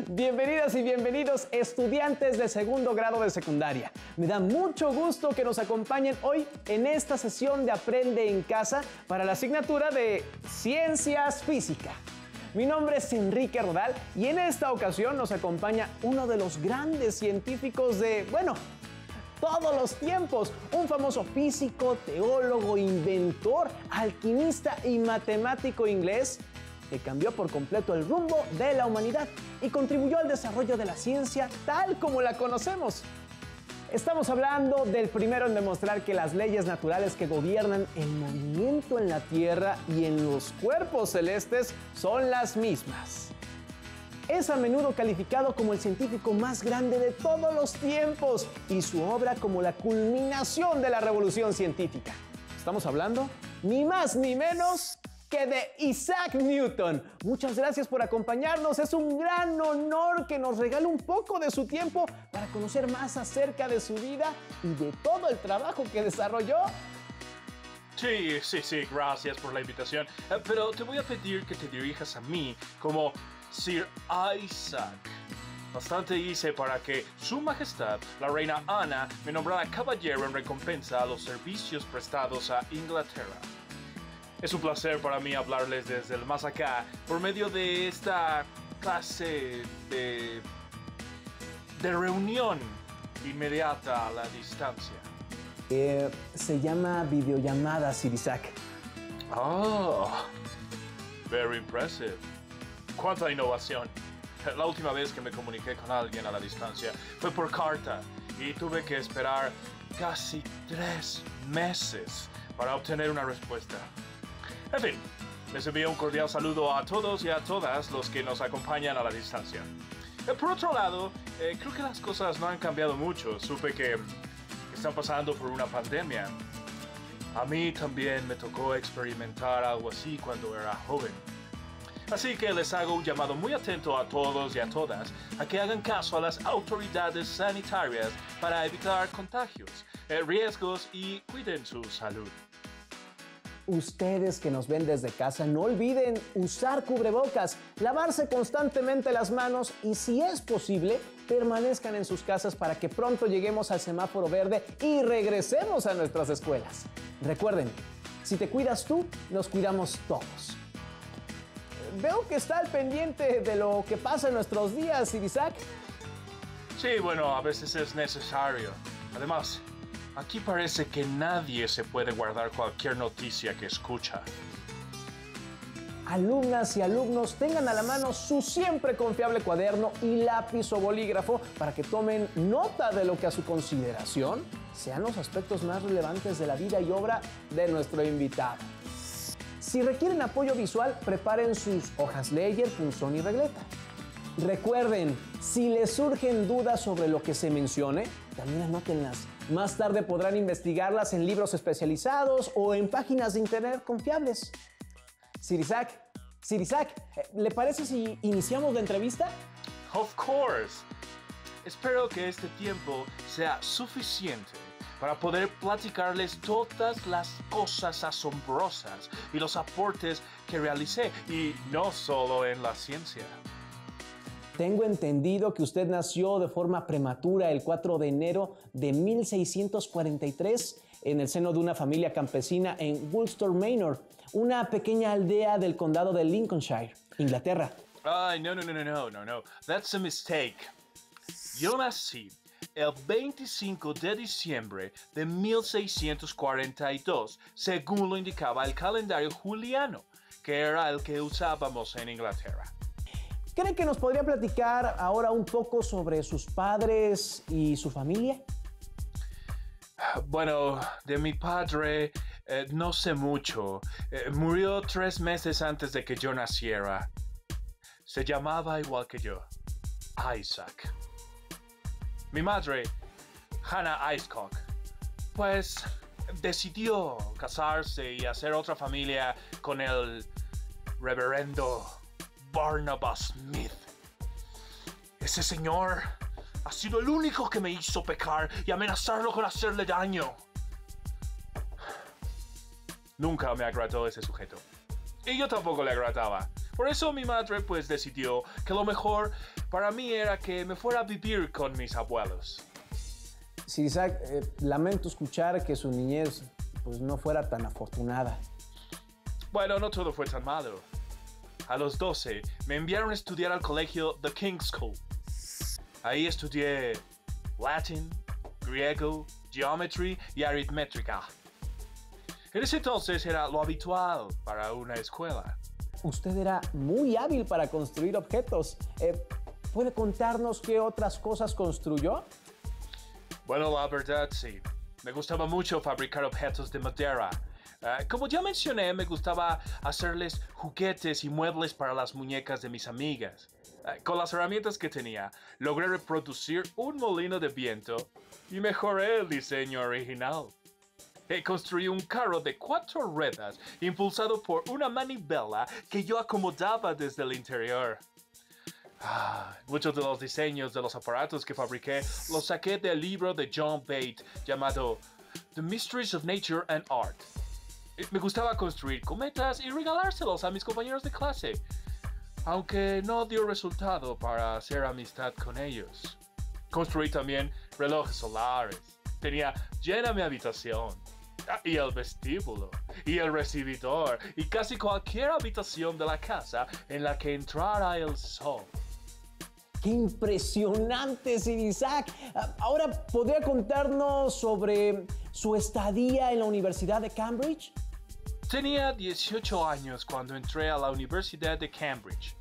Bienvenidas y bienvenidos estudiantes de segundo grado de secundaria. Me da mucho gusto que nos acompañen hoy en esta sesión de Aprende en Casa para la asignatura de Ciencias Física. Mi nombre es Enrique Rodal y en esta ocasión nos acompaña uno de los grandes científicos de, todos los tiempos, un famoso físico, teólogo, inventor, alquimista y matemático inglés que cambió por completo el rumbo de la humanidad y contribuyó al desarrollo de la ciencia tal como la conocemos. Estamos hablando del primero en demostrar que las leyes naturales que gobiernan el movimiento en la Tierra y en los cuerpos celestes son las mismas. Es a menudo calificado como el científico más grande de todos los tiempos y su obra como la culminación de la revolución científica. Estamos hablando ni más ni menos que de Isaac Newton. Muchas gracias por acompañarnos. Es un gran honor que nos regale un poco de su tiempo para conocer más acerca de su vida y de todo el trabajo que desarrolló. Sí, gracias por la invitación. Pero te voy a pedir que te dirijas a mí como Sir Isaac. Bastante hice para que Su Majestad, la Reina Ana, me nombrara caballero en recompensa a los servicios prestados a Inglaterra. Es un placer para mí hablarles desde el más acá por medio de esta clase de reunión inmediata a la distancia. Se llama videollamada, Sir Isaac. Oh, very impressive. ¡Cuánta innovación! La última vez que me comuniqué con alguien a la distancia fue por carta y tuve que esperar casi 3 meses para obtener una respuesta. En fin, les envío un cordial saludo a todos y a todas los que nos acompañan a la distancia. Por otro lado, creo que las cosas no han cambiado mucho. Supe que están pasando por una pandemia. A mí también me tocó experimentar algo así cuando era joven. Así que les hago un llamado muy atento a todos y a todas a que hagan caso a las autoridades sanitarias para evitar contagios, riesgos y cuiden su salud. Ustedes que nos ven desde casa, no olviden usar cubrebocas, lavarse constantemente las manos y, si es posible, permanezcan en sus casas para que pronto lleguemos al semáforo verde y regresemos a nuestras escuelas. Recuerden, si te cuidas tú, nos cuidamos todos. Veo que está al pendiente de lo que pasa en nuestros días, Sir Isaac. Sí, a veces es necesario. Además, aquí parece que nadie se puede guardar cualquier noticia que escucha. Alumnas y alumnos, tengan a la mano su siempre confiable cuaderno y lápiz o bolígrafo para que tomen nota de lo que a su consideración sean los aspectos más relevantes de la vida y obra de nuestro invitado. Si requieren apoyo visual, preparen sus hojas Ledger, punzón y regleta. Recuerden, si les surgen dudas sobre lo que se mencione, también anótenlas. Más tarde podrán investigarlas en libros especializados o en páginas de internet confiables. Sir Isaac, ¿le parece si iniciamos la entrevista? Of course. Espero que este tiempo sea suficiente para poder platicarles todas las cosas asombrosas y los aportes que realicé, y no solo en la ciencia. Tengo entendido que usted nació de forma prematura el 4 de enero de 1643 en el seno de una familia campesina en Woolsthorpe Manor, una pequeña aldea del condado de Lincolnshire, Inglaterra. No. That's a mistake. Yo nací el 25 de diciembre de 1642, según lo indicaba el calendario juliano, que era el que usábamos en Inglaterra. ¿Cree que nos podría platicar ahora un poco sobre sus padres y su familia? De mi padre no sé mucho. Murió 3 meses antes de que yo naciera. Se llamaba igual que yo, Isaac. Mi madre, Hannah Icecock, pues decidió casarse y hacer otra familia con el reverendo Barnabas Smith. Ese señor ha sido el único que me hizo pecar y amenazarlo con hacerle daño. Nunca me agradó ese sujeto. Y yo tampoco le agradaba. Por eso mi madre pues decidió que lo mejor para mí era que me fuera a vivir con mis abuelos. Sir Isaac, lamento escuchar que su niñez pues, no fuera tan afortunada. Bueno, no todo fue tan malo. A los 12 me enviaron a estudiar al colegio The King's School. Ahí estudié latín, griego, geometry y aritmética. En ese entonces era lo habitual para una escuela. Usted era muy hábil para construir objetos. ¿Puede contarnos qué otras cosas construyó? Bueno, la verdad sí. Me gustaba mucho fabricar objetos de madera. Como ya mencioné, me gustaba hacerles juguetes y muebles para las muñecas de mis amigas. Con las herramientas que tenía, logré reproducir un molino de viento y mejoré el diseño original. Construí un carro de 4 ruedas impulsado por una manivela que yo acomodaba desde el interior. Muchos de los diseños de los aparatos que fabriqué los saqué del libro de John Bate llamado The Mysteries of Nature and Art. Me gustaba construir cometas y regalárselos a mis compañeros de clase, aunque no dio resultado para hacer amistad con ellos. Construí también relojes solares. Tenía llena mi habitación. Y el vestíbulo, y el recibidor, y casi cualquier habitación de la casa en la que entrara el sol. ¡Qué impresionante, Sir Isaac! Ahora, ¿podría contarnos sobre su estadía en la Universidad de Cambridge? Tenía 18 años cuando entré a la Universidad de Cambridge.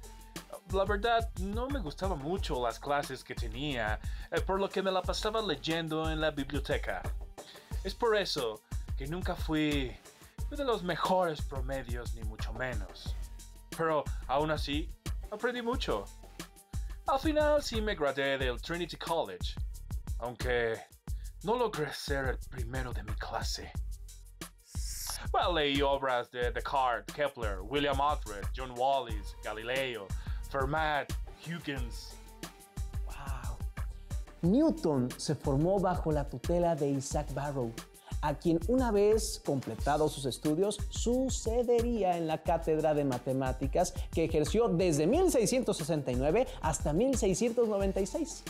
La verdad, no me gustaban mucho las clases que tenía, por lo que me la pasaba leyendo en la biblioteca. Es por eso que nunca fui de los mejores promedios, ni mucho menos. Pero aún así, aprendí mucho. Al final sí me gradué del Trinity College, aunque no logré ser el primero de mi clase. Well, leí obras de Descartes, Kepler, William Alfred, John Wallis, Galileo, Fermat, Huygens. ¡Wow! Newton se formó bajo la tutela de Isaac Barrow, a quien una vez completados sus estudios sucedería en la cátedra de matemáticas que ejerció desde 1669 hasta 1696.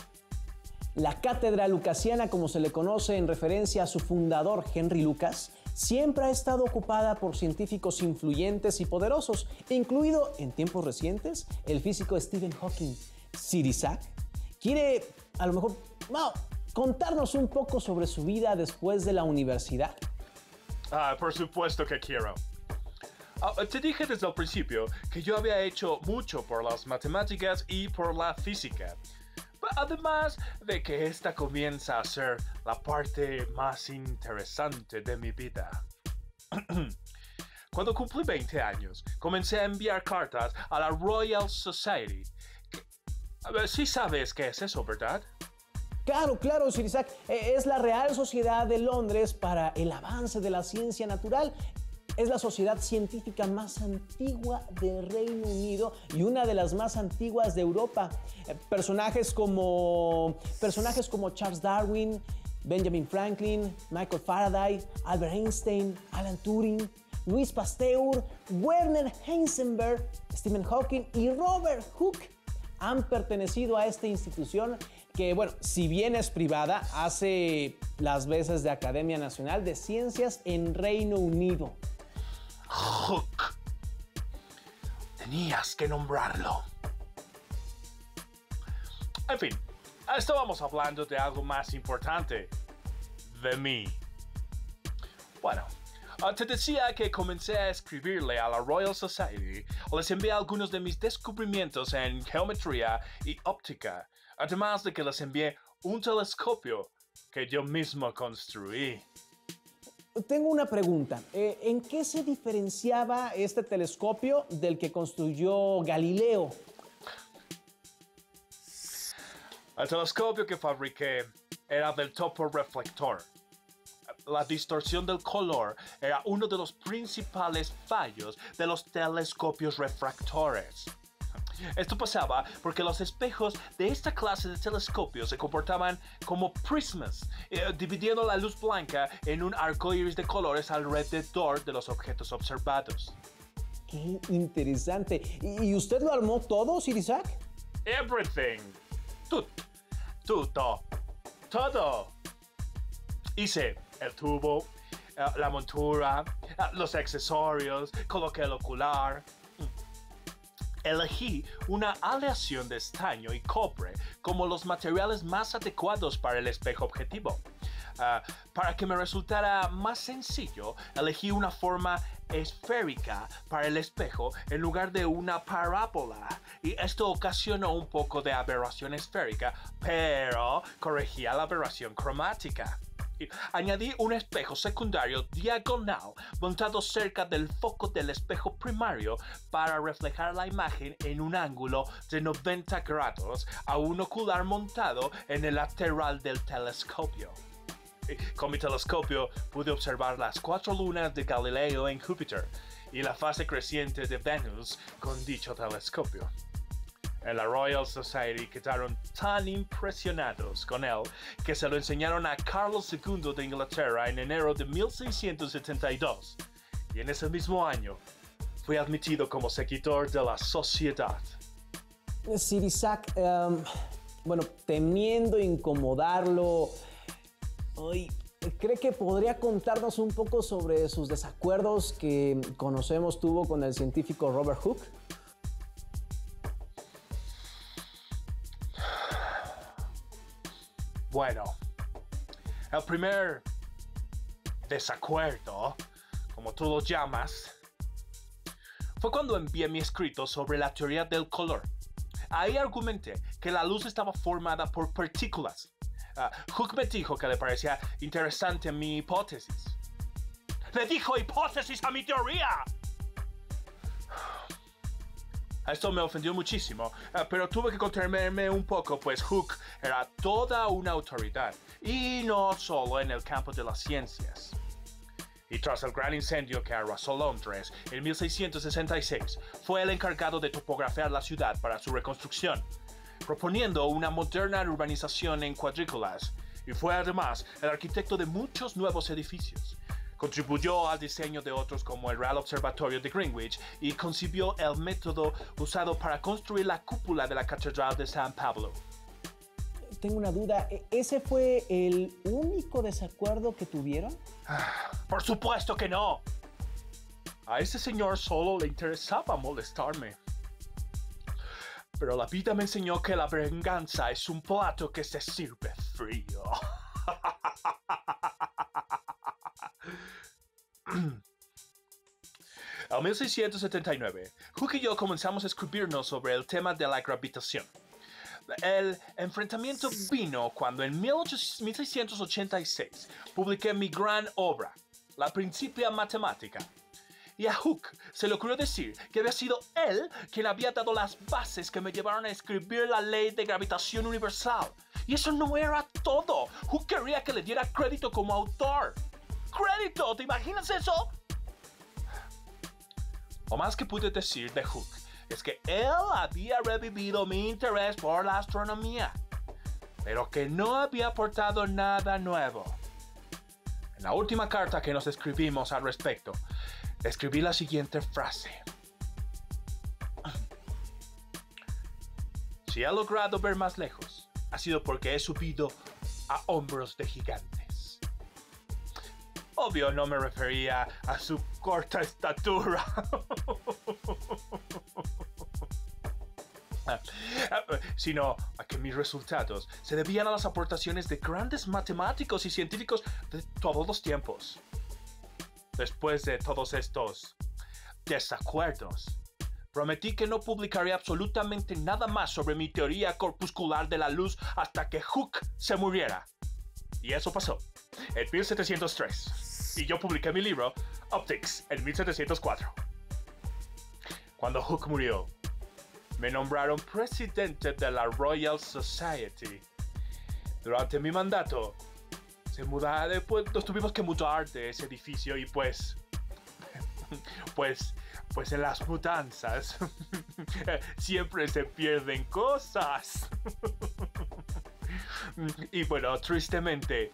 La cátedra lucasiana, como se le conoce en referencia a su fundador Henry Lucas, siempre ha estado ocupada por científicos influyentes y poderosos, incluido en tiempos recientes el físico Stephen Hawking. Sir Isaac, ¿quiere a lo mejor contarnos un poco sobre su vida después de la universidad? Por supuesto que quiero. Te dije desde el principio que yo había hecho mucho por las matemáticas y por la física. Además de que esta comienza a ser la parte más interesante de mi vida. Cuando cumplí 20 años, comencé a enviar cartas a la Royal Society. Sí sabes qué es eso, ¿verdad? Claro, Sir Isaac. Es la Real Sociedad de Londres para el avance de la ciencia natural. Es la sociedad científica más antigua del Reino Unido y una de las más antiguas de Europa. Personajes como Charles Darwin, Benjamin Franklin, Michael Faraday, Albert Einstein, Alan Turing, Louis Pasteur, Werner Heisenberg, Stephen Hawking y Robert Hooke han pertenecido a esta institución que, bueno, si bien es privada, hace las veces de Academia Nacional de Ciencias en Reino Unido. Hooke. Tenías que nombrarlo. En fin, estábamos hablando de algo más importante. De mí. Bueno, te decía que comencé a escribirle a la Royal Society. Les envié algunos de mis descubrimientos en geometría y óptica. Además de que les envié un telescopio que yo mismo construí. Tengo una pregunta. ¿En qué se diferenciaba este telescopio del que construyó Galileo? El telescopio que fabriqué era del topo reflector. La distorsión del color era uno de los principales fallos de los telescopios refractores. Esto pasaba porque los espejos de esta clase de telescopios se comportaban como prismas, dividiendo la luz blanca en un arco iris de colores alrededor de los objetos observados. ¡Qué interesante! ¿Y usted lo armó todo, Sir Isaac? Everything. Todo. Hice el tubo, la montura, los accesorios, coloqué el ocular. Elegí una aleación de estaño y cobre como los materiales más adecuados para el espejo objetivo. Para que me resultara más sencillo, elegí una forma esférica para el espejo en lugar de una parábola, y esto ocasionó un poco de aberración esférica, pero corregía la aberración cromática. Añadí un espejo secundario diagonal montado cerca del foco del espejo primario para reflejar la imagen en un ángulo de 90 grados a un ocular montado en el lateral del telescopio. Con mi telescopio pude observar las 4 lunas de Galileo en Júpiter y la fase creciente de Venus con dicho telescopio. En la Royal Society quedaron tan impresionados con él que se lo enseñaron a Carlos II de Inglaterra en enero de 1672, y en ese mismo año fui admitido como seguidor de la sociedad. Sir Isaac, temiendo incomodarlo, hoy, ¿cree que podría contarnos un poco sobre sus desacuerdos que conocemos tuvo con el científico Robert Hooke? Bueno, el primer desacuerdo, como tú lo llamas, fue cuando envié mi escrito sobre la teoría del color. Ahí argumenté que la luz estaba formada por partículas. Hooke me dijo que le parecía interesante mi hipótesis. ¡Le dijo hipótesis a mi teoría! Esto me ofendió muchísimo, pero tuve que contenerme un poco, pues Hooke era toda una autoridad, y no solo en el campo de las ciencias. Y tras el gran incendio que arrasó Londres en 1666, fue el encargado de topografiar la ciudad para su reconstrucción, proponiendo una moderna urbanización en cuadrículas, y fue además el arquitecto de muchos nuevos edificios. Contribuyó al diseño de otros como el Real Observatorio de Greenwich y concibió el método usado para construir la cúpula de la Catedral de San Pablo. Tengo una duda, ¿ese fue el único desacuerdo que tuvieron? Por supuesto que no. A ese señor solo le interesaba molestarme. Pero la vida me enseñó que la venganza es un plato que se sirve frío. En 1679, Hooke y yo comenzamos a escribirnos sobre el tema de la gravitación. El enfrentamiento vino cuando en 1686 publiqué mi gran obra, La Principia Mathematica. Y a Hooke se le ocurrió decir que había sido él quien había dado las bases que me llevaron a escribir la ley de gravitación universal. Y eso no era todo. Hooke quería que le diera crédito como autor. ¡Crédito! ¿Te imaginas eso? Lo más que pude decir de Hooke es que él había revivido mi interés por la astronomía, pero que no había aportado nada nuevo. En la última carta que nos escribimos al respecto, escribí la siguiente frase. Si he logrado ver más lejos, ha sido porque he subido a hombros de gigantes. Obvio, no me refería a su corta estatura, sino a que mis resultados se debían a las aportaciones de grandes matemáticos y científicos de todos los tiempos. Después de todos estos desacuerdos, prometí que no publicaría absolutamente nada más sobre mi teoría corpuscular de la luz hasta que Hooke se muriera. Y eso pasó en 1703, y yo publiqué mi libro Optics en 1704. Cuando Hooke murió, me nombraron presidente de la Royal Society. Durante mi mandato, nos tuvimos que mudar de ese edificio y pues Pues en las mudanzas siempre se pierden cosas. Y bueno, tristemente,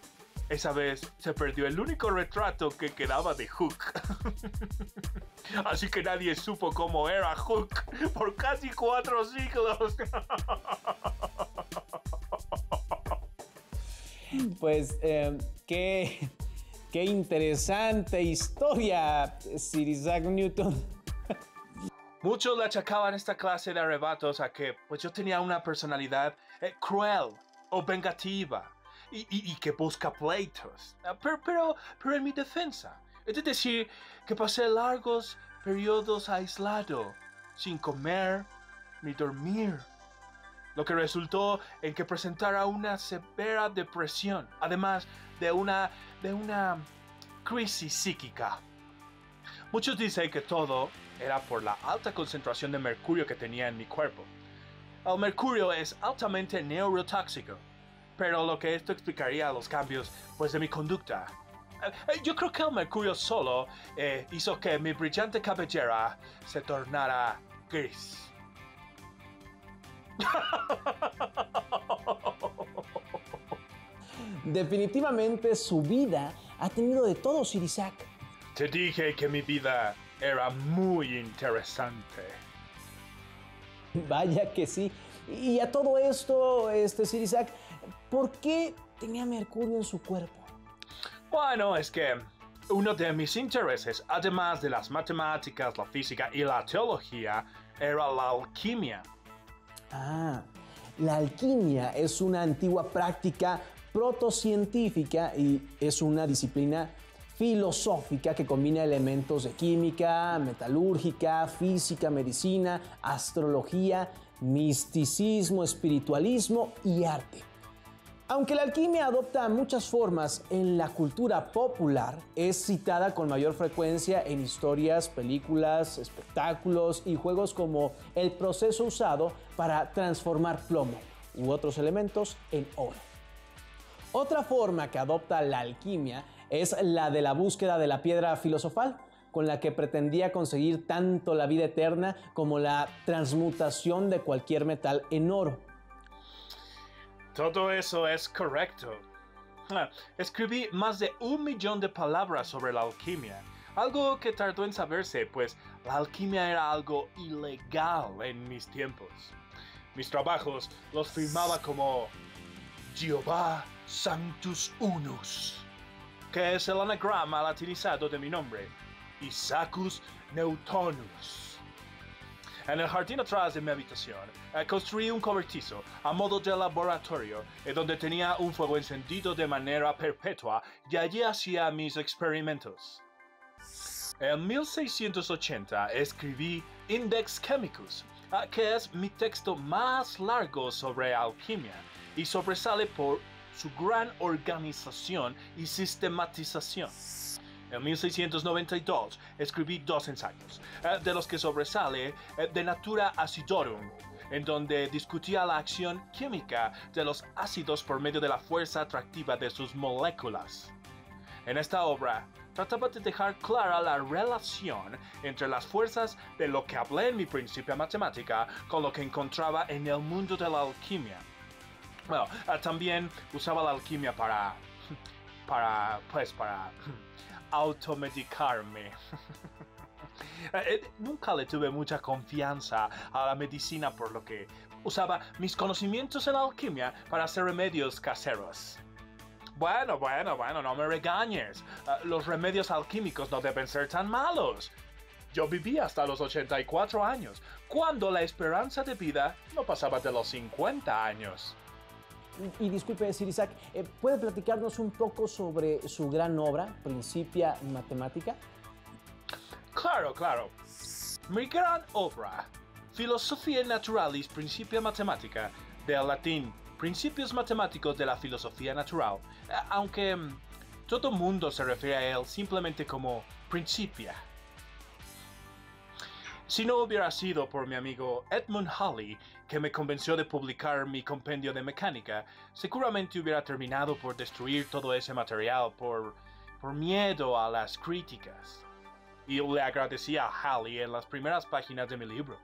esa vez se perdió el único retrato que quedaba de Hook. Así que nadie supo cómo era Hook por casi 4 siglos. Pues qué interesante historia, Sir Isaac Newton. Muchos le achacaban esta clase de arrebatos a que pues yo tenía una personalidad cruel o vengativa y que busca pleitos. Pero en mi defensa, es de decir, que pasé largos periodos aislado, sin comer ni dormir, lo que resultó en que presentara una severa depresión, además de una crisis psíquica. Muchos dicen que todo era por la alta concentración de mercurio que tenía en mi cuerpo. El mercurio es altamente neurotóxico, pero lo que esto explicaría los cambios pues de mi conducta. Yo creo que el mercurio solo hizo que mi brillante cabellera se tornara gris. Definitivamente su vida ha tenido de todo, Sir Isaac. Te dije que mi vida era muy interesante. Vaya que sí. Y a todo esto, Sir Isaac, ¿por qué tenía mercurio en su cuerpo? Bueno, es que uno de mis intereses, además de las matemáticas, la física y la teología, era la alquimia. Ah, la alquimia es una antigua práctica protocientífica y es una disciplina filosófica que combina elementos de química, metalúrgica, física, medicina, astrología, misticismo, espiritualismo y arte. Aunque la alquimia adopta muchas formas en la cultura popular, es citada con mayor frecuencia en historias, películas, espectáculos y juegos como el proceso usado para transformar plomo u otros elementos en oro. Otra forma que adopta la alquimia es la de la búsqueda de la piedra filosofal, con la que pretendía conseguir tanto la vida eterna como la transmutación de cualquier metal en oro. Todo eso es correcto. Escribí más de 1 millón de palabras sobre la alquimia, algo que tardó en saberse, pues la alquimia era algo ilegal en mis tiempos. Mis trabajos los firmaba como Jehová Sanctus Unus, que es el anagrama latinizado de mi nombre, Isaacus Newtonus. En el jardín atrás de mi habitación, construí un cobertizo a modo de laboratorio, donde tenía un fuego encendido de manera perpetua y allí hacía mis experimentos. En 1680 escribí Index Chemicus, que es mi texto más largo sobre alquimia y sobresale por su gran organización y sistematización. En 1692 escribí 2 ensayos, de los que sobresale De Natura Acidorum, en donde discutía la acción química de los ácidos por medio de la fuerza atractiva de sus moléculas. En esta obra trataba de dejar clara la relación entre las fuerzas de lo que hablé en mi Principia Mathematica con lo que encontraba en el mundo de la alquimia. Bueno, también usaba la alquimia para automedicarme. Nunca le tuve mucha confianza a la medicina, por lo que usaba mis conocimientos en alquimia para hacer remedios caseros. Bueno, no me regañes. Los remedios alquímicos no deben ser tan malos. Yo viví hasta los 84 años, cuando la esperanza de vida no pasaba de los 50 años. Y disculpe, Sir Isaac, ¿puede platicarnos un poco sobre su gran obra, Principia Mathematica? Claro. Mi gran obra, Philosophiae Naturalis Principia Mathematica, del latín Principios Matemáticos de la Filosofía Natural, aunque todo mundo se refiere a él simplemente como Principia. Si no hubiera sido por mi amigo Edmund Halley, que me convenció de publicar mi compendio de mecánica, seguramente hubiera terminado por destruir todo ese material por miedo a las críticas. y le agradecí a Halley en las primeras páginas de mi libro.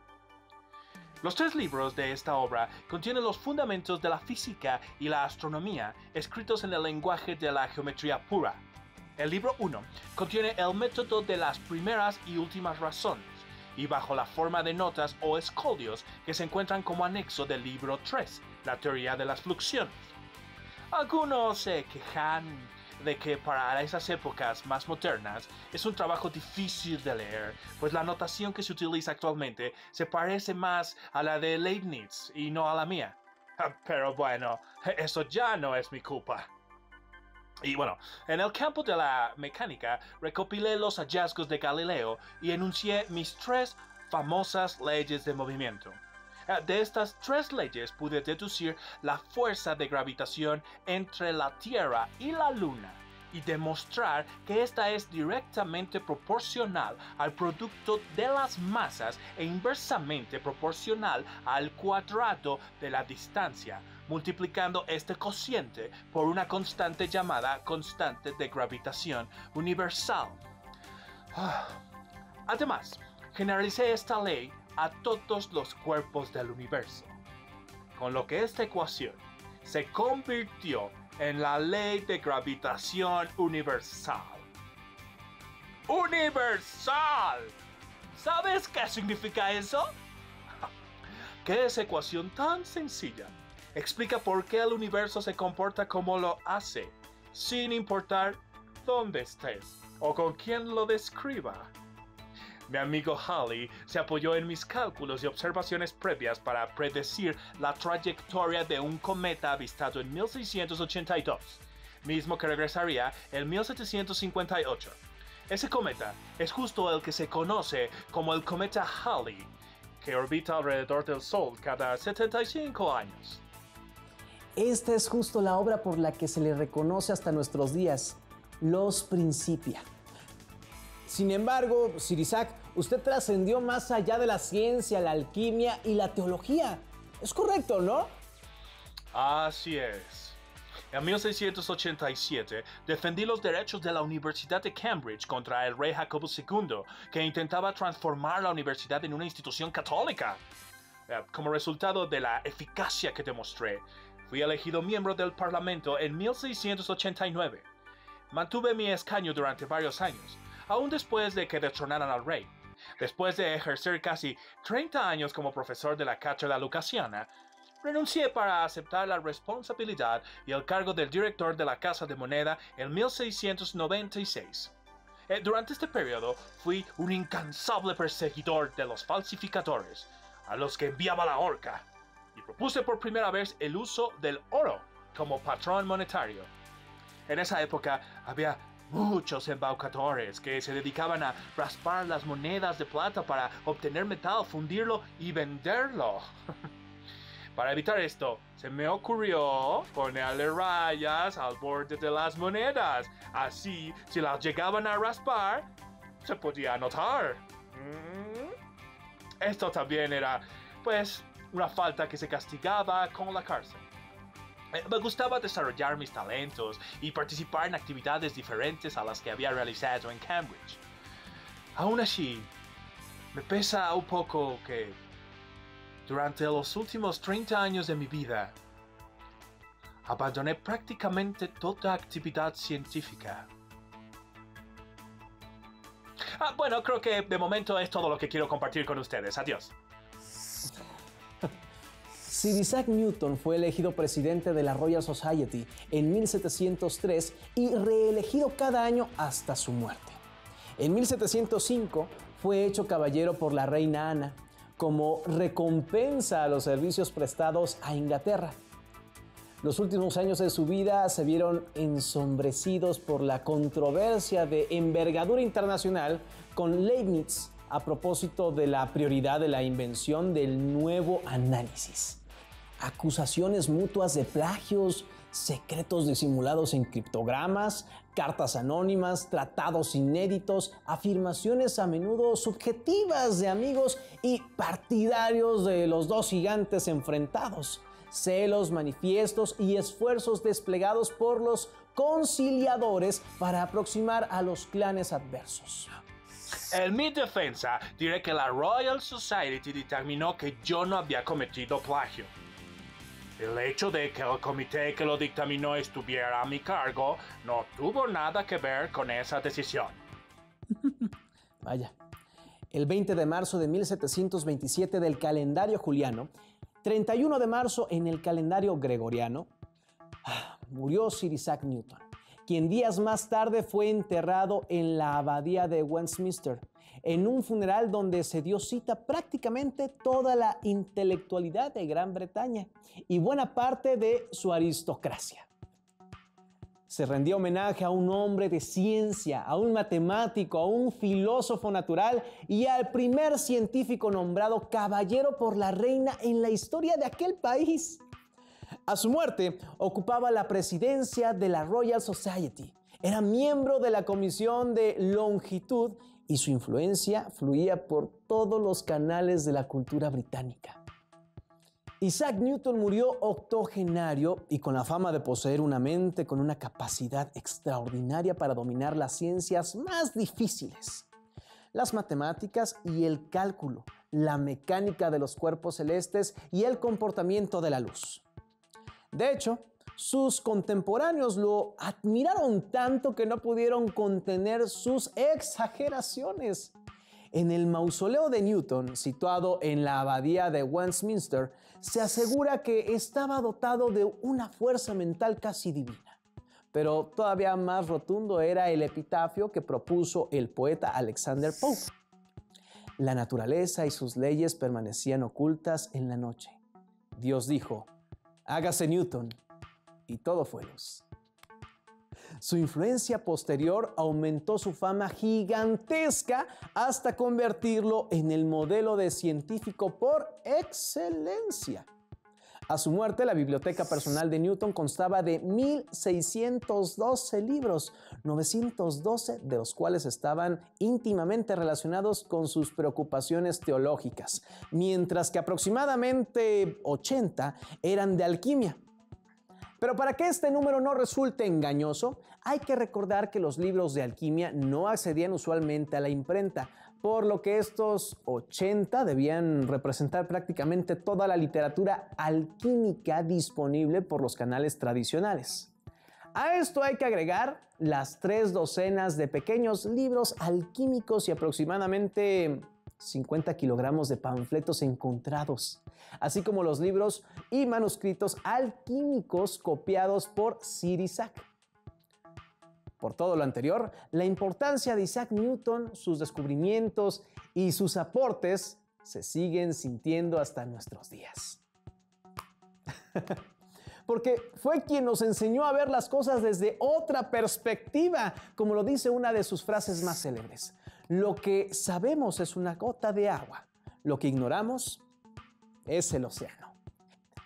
Los 3 libros de esta obra contienen los fundamentos de la física y la astronomía escritos en el lenguaje de la geometría pura. El libro 1 contiene el método de las primeras y últimas razones, y bajo la forma de notas o escolios que se encuentran como anexo del libro 3, la teoría de las fluxiones. Algunos se quejan de que para esas épocas más modernas es un trabajo difícil de leer, pues la notación que se utiliza actualmente se parece más a la de Leibniz y no a la mía. Pero bueno, eso ya no es mi culpa. Y bueno, en el campo de la mecánica recopilé los hallazgos de Galileo y enuncié mis 3 famosas leyes de movimiento. De estas 3 leyes pude deducir la fuerza de gravitación entre la Tierra y la Luna y demostrar que esta es directamente proporcional al producto de las masas e inversamente proporcional al cuadrado de la distancia, multiplicando este cociente por una constante llamada constante de gravitación universal. Además, generalicé esta ley a todos los cuerpos del universo, con lo que esta ecuación se convirtió en la ley de gravitación universal. ¡Universal! ¿Sabes qué significa eso? Que esa ecuación tan sencilla explica por qué el universo se comporta como lo hace, sin importar dónde estés o con quién lo describa. Mi amigo Halley se apoyó en mis cálculos y observaciones previas para predecir la trayectoria de un cometa avistado en 1682, mismo que regresaría en 1758. Ese cometa es justo el que se conoce como el cometa Halley, que orbita alrededor del Sol cada 75 años. Esta es justo la obra por la que se le reconoce hasta nuestros días, Los Principia. Sin embargo, Sir Isaac, usted trascendió más allá de la ciencia, la alquimia y la teología. ¿Es correcto, no? Así es. En 1687 defendí los derechos de la Universidad de Cambridge contra el rey Jacobo II, que intentaba transformar la universidad en una institución católica. Como resultado de la eficacia que demostré, fui elegido miembro del Parlamento en 1689. Mantuve mi escaño durante varios años, aún después de que destronaran al rey. Después de ejercer casi 30 años como profesor de la cátedra lucasiana, renuncié para aceptar la responsabilidad y el cargo del director de la Casa de Moneda en 1696. Durante este periodo fui un incansable perseguidor de los falsificadores, a los que enviaba la horca, y propuse por primera vez el uso del oro como patrón monetario. En esa época había muchos embaucadores que se dedicaban a raspar las monedas de plata para obtener metal, fundirlo y venderlo. Para evitar esto, se me ocurrió ponerle rayas al borde de las monedas. Así, si las llegaban a raspar, se podía anotar. Esto también era, pues, una falta que se castigaba con la cárcel. Me gustaba desarrollar mis talentos y participar en actividades diferentes a las que había realizado en Cambridge. Aún así, me pesa un poco que durante los últimos 30 años de mi vida abandoné prácticamente toda actividad científica. Bueno, creo que de momento es todo lo que quiero compartir con ustedes. Adiós. Sir Isaac Newton fue elegido presidente de la Royal Society en 1703 y reelegido cada año hasta su muerte. En 1705 fue hecho caballero por la reina Ana como recompensa a los servicios prestados a Inglaterra. Los últimos años de su vida se vieron ensombrecidos por la controversia de envergadura internacional con Leibniz a propósito de la prioridad de la invención del nuevo análisis. Acusaciones mutuas de plagios, secretos disimulados en criptogramas, cartas anónimas, tratados inéditos, afirmaciones a menudo subjetivas de amigos y partidarios de los dos gigantes enfrentados, celos manifiestos y esfuerzos desplegados por los conciliadores para aproximar a los clanes adversos. En mi defensa, diré que la Royal Society determinó que yo no había cometido plagio. El hecho de que el comité que lo dictaminó estuviera a mi cargo no tuvo nada que ver con esa decisión. Vaya. El 20 de marzo de 1727 del calendario juliano, 31 de marzo en el calendario gregoriano, murió Sir Isaac Newton, quien días más tarde fue enterrado en la abadía de Westminster, en un funeral donde se dio cita prácticamente toda la intelectualidad de Gran Bretaña y buena parte de su aristocracia. Se rendía homenaje a un hombre de ciencia, a un matemático, a un filósofo natural y al primer científico nombrado caballero por la reina en la historia de aquel país. A su muerte, ocupaba la presidencia de la Royal Society. Era miembro de la Comisión de Longitud y su influencia fluía por todos los canales de la cultura británica. Isaac Newton murió octogenario y con la fama de poseer una mente con una capacidad extraordinaria para dominar las ciencias más difíciles, las matemáticas y el cálculo, la mecánica de los cuerpos celestes y el comportamiento de la luz. De hecho, sus contemporáneos lo admiraron tanto que no pudieron contener sus exageraciones. En el mausoleo de Newton, situado en la abadía de Westminster, se asegura que estaba dotado de una fuerza mental casi divina. Pero todavía más rotundo era el epitafio que propuso el poeta Alexander Pope. La naturaleza y sus leyes permanecían ocultas en la noche. Dios dijo: hágase Newton, y todo fue luz. Su influencia posterior aumentó su fama gigantesca hasta convertirlo en el modelo de científico por excelencia. A su muerte, la biblioteca personal de Newton constaba de 1,612 libros, 912 de los cuales estaban íntimamente relacionados con sus preocupaciones teológicas, mientras que aproximadamente 80 eran de alquimia. Pero para que este número no resulte engañoso, hay que recordar que los libros de alquimia no accedían usualmente a la imprenta, por lo que estos 80 debían representar prácticamente toda la literatura alquímica disponible por los canales tradicionales. A esto hay que agregar las 3 docenas de pequeños libros alquímicos y aproximadamente 50 kilogramos de panfletos encontrados, así como los libros y manuscritos alquímicos copiados por Sir Isaac. Por todo lo anterior, la importancia de Isaac Newton, sus descubrimientos y sus aportes se siguen sintiendo hasta nuestros días. Porque fue quien nos enseñó a ver las cosas desde otra perspectiva, como lo dice una de sus frases más célebres. Lo que sabemos es una gota de agua, lo que ignoramos es el océano.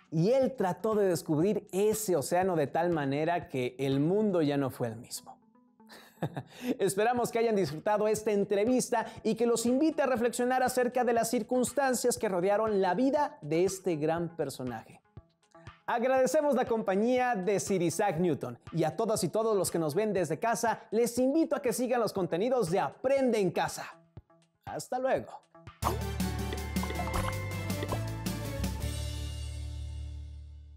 Y él trató de descubrir ese océano de tal manera que el mundo ya no fue el mismo. Esperamos que hayan disfrutado esta entrevista y que los invite a reflexionar acerca de las circunstancias que rodearon la vida de este gran personaje. Agradecemos la compañía de Sir Isaac Newton y a todas y todos los que nos ven desde casa, les invito a que sigan los contenidos de Aprende en Casa. Hasta luego.